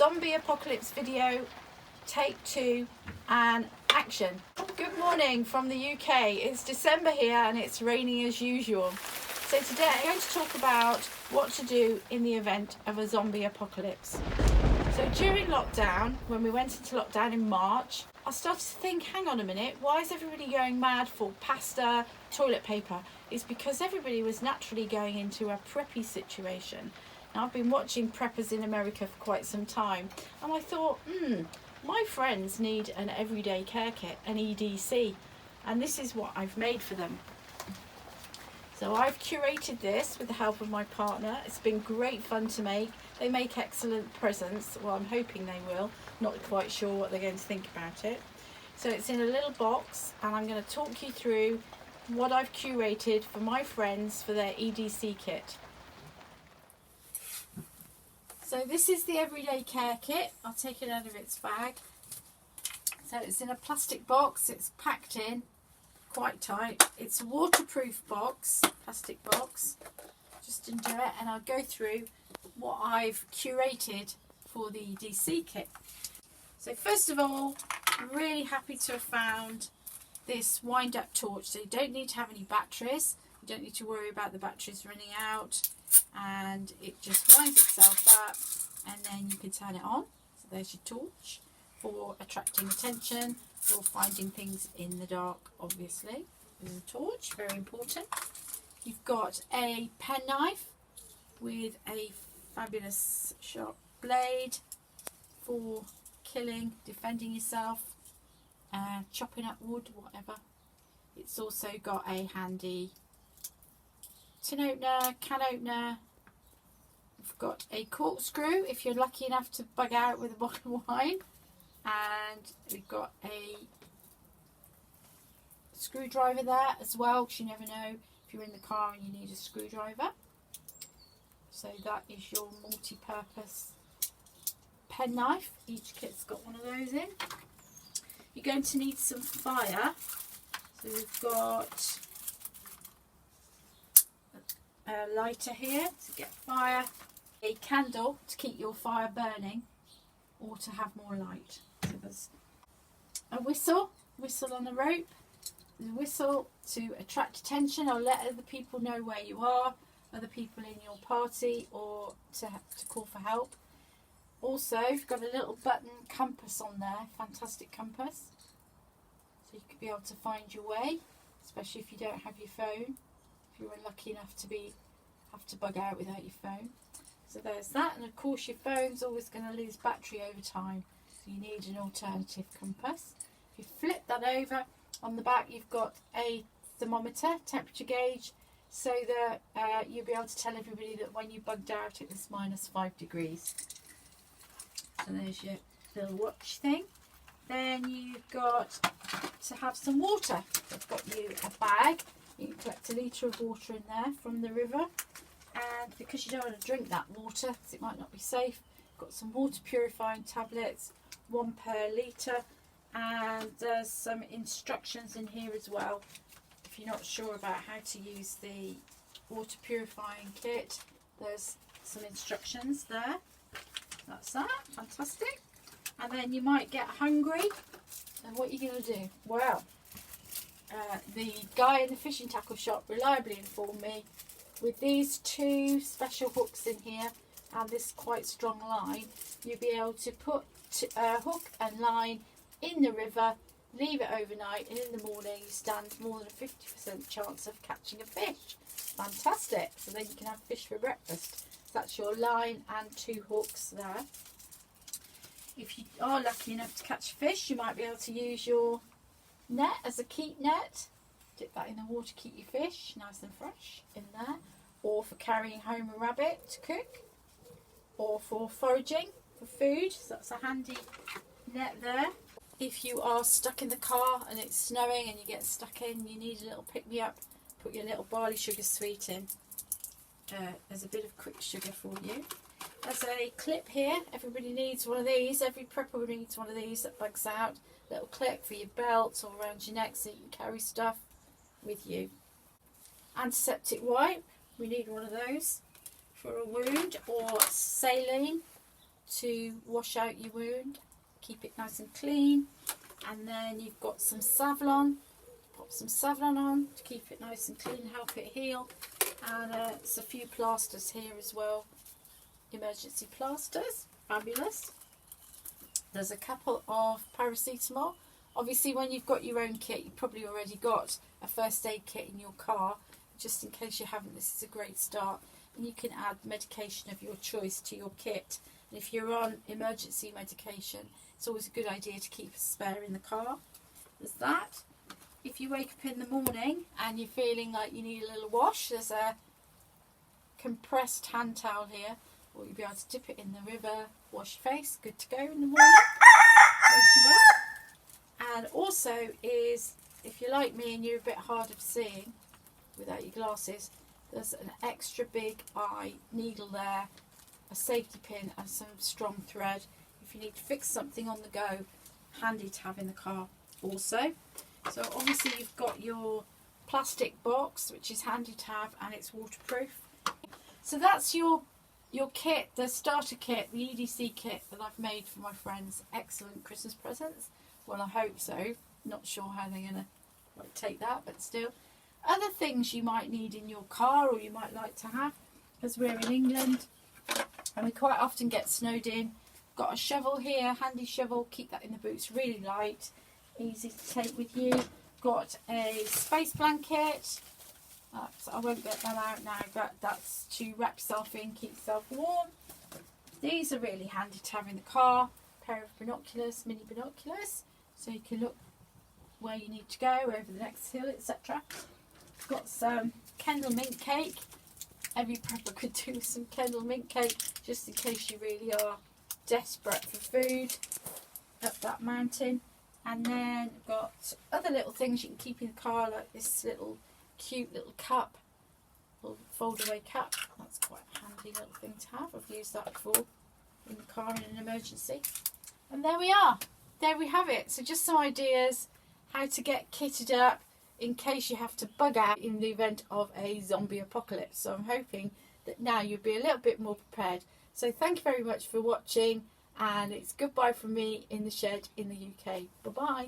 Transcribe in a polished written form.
zombie apocalypse video, take 2 and action. Good morning from the UK. It's December here and it's raining as usual. So today I'm going to talk about what to do in the event of a zombie apocalypse. So during lockdown, when we went into lockdown in March, I started to think, hang on a minute, why is everybody going mad for pasta, toilet paper? It's because everybody was naturally going into a preppy situation. Now, I've been watching preppers in America for quite some time, and I thought, my friends need an everyday care kit, an EDC, and this is what I've made for them. So I've curated this with the help of my partner. It's been great fun to make. They make excellent presents. Well, I'm hoping they will. Not quite sure what they're going to think about it. So it's in a little box, and I'm going to talk you through what I've curated for my friends for their EDC kit. So this is the everyday care kit. I'll take it out of its bag. So it's in a plastic box. It's packed in quite tight. It's a waterproof box, plastic box. Just undo it, and I'll go through what I've curated for the EDC kit. So first of all, I'm really happy to have found this wind-up torch. So you don't need to have any batteries. You don't need to worry about the batteries running out, and it just winds itself up, and then you can turn it on. So there's your torch for attracting attention, for finding things in the dark. Obviously, there's a torch, very important. You've got a penknife with a fabulous sharp blade for killing, defending yourself, chopping up wood, whatever. It's also got a handy tin opener, can opener. We've got a corkscrew if you're lucky enough to bug out with a bottle of wine, and we've got a screwdriver there as well, because you never know if you're in the car and you need a screwdriver. So that is your multi-purpose penknife. Each kit's got one of those in. You're going to need some fire. So we've got a lighter here to get fire, a candle to keep your fire burning or to have more light. So there's a whistle on the rope. There's a whistle to attract attention or let other people know where you are, other people in your party, or to call for help. Also, you've got a little button compass on there, fantastic compass, so you could be able to find your way, especially if you don't have your phone, if you're unlucky enough to have to bug out without your phone. So there's that, and of course your phone's always going to lose battery over time, so you need an alternative compass. If you flip that over, on the back you've got a thermometer, temperature gauge, so that you'll be able to tell everybody that when you bugged out it was -5 degrees. So there's your little watch thing. Then you've got to have some water. I've got you a bag. You can collect a litre of water in there from the river. And because you don't want to drink that water, because it might not be safe, got some water purifying tablets, 1 per litre. And there's some instructions in here as well. If you're not sure about how to use the water purifying kit, there's some instructions there. That's that, fantastic. And then you might get hungry, and what are you going to do? Well, the guy in the fishing tackle shop reliably informed me, with these 2 special hooks in here and this quite strong line, you'll be able to put a hook and line in the river, leave it overnight, and in the morning you stand more than a 50% chance of catching a fish. Fantastic. So then you can have fish for breakfast. So that's your line and 2 hooks there. If you are lucky enough to catch fish, you might be able to use your net as a keep net. Dip that in the water, keep your fish nice and fresh in there, or for carrying home a rabbit to cook, or for foraging for food. So that's a handy net there. If you are stuck in the car and it's snowing and you get stuck in, you need a little pick-me-up, put your little barley sugar sweet in. There's a bit of quick sugar for you. There's a clip here. Everybody needs one of these. Every prepper needs one of these that bugs out. Little clip for your belt or around your neck so you can carry stuff with you. Antiseptic wipe. We need one of those for a wound, or saline to wash out your wound, keep it nice and clean. And then you've got some Savlon. Pop some Savlon on to keep it nice and clean, help it heal. And it's a few plasters here as well, emergency plasters, fabulous. There's a couple of paracetamol. Obviously when you've got your own kit, you've probably already got a first aid kit in your car. Just in case you haven't, this is a great start. And you can add medication of your choice to your kit. And if you're on emergency medication, it's always a good idea to keep a spare in the car. There's that. If you wake up in the morning and you're feeling like you need a little wash, there's a compressed hand towel here, or you'll be able to dip it in the river, wash your face, good to go in the morning, wake you up. And also is, if you're like me and you're a bit hard of seeing without your glasses, there's an extra big eye needle there, a safety pin and some strong thread. If you need to fix something on the go, handy to have in the car also. So obviously you've got your plastic box, which is handy to have, and it's waterproof. So that's your kit, the starter kit, the EDC kit that I've made for my friends. Excellent Christmas presents. Well, I hope so. Not sure how they're going to take that, but still. Other things you might need in your car or you might like to have, because we're in England and we quite often get snowed in. Got a shovel here, handy shovel, keep that in the boots, really light, easy to take with you. Got a space blanket. I won't get that out now, but that's to wrap yourself in, keep yourself warm. These are really handy to have in the car. A pair of binoculars, mini binoculars, so you can look where you need to go, over the next hill, etc. Got some Kendal mint cake. Every prepper could do with some Kendal mint cake, just in case you really are desperate for food up that mountain. And then got other little things you can keep in the car, like this little cute little cup, little fold away cup. That's quite a handy little thing to have. I've used that before in the car in an emergency. And there we are. There we have it. So just some ideas how to get kitted up in case you have to bug out in the event of a zombie apocalypse. So I'm hoping that now you'll be a little bit more prepared. So thank you very much for watching, and it's goodbye from me in the shed in the UK. Bye bye.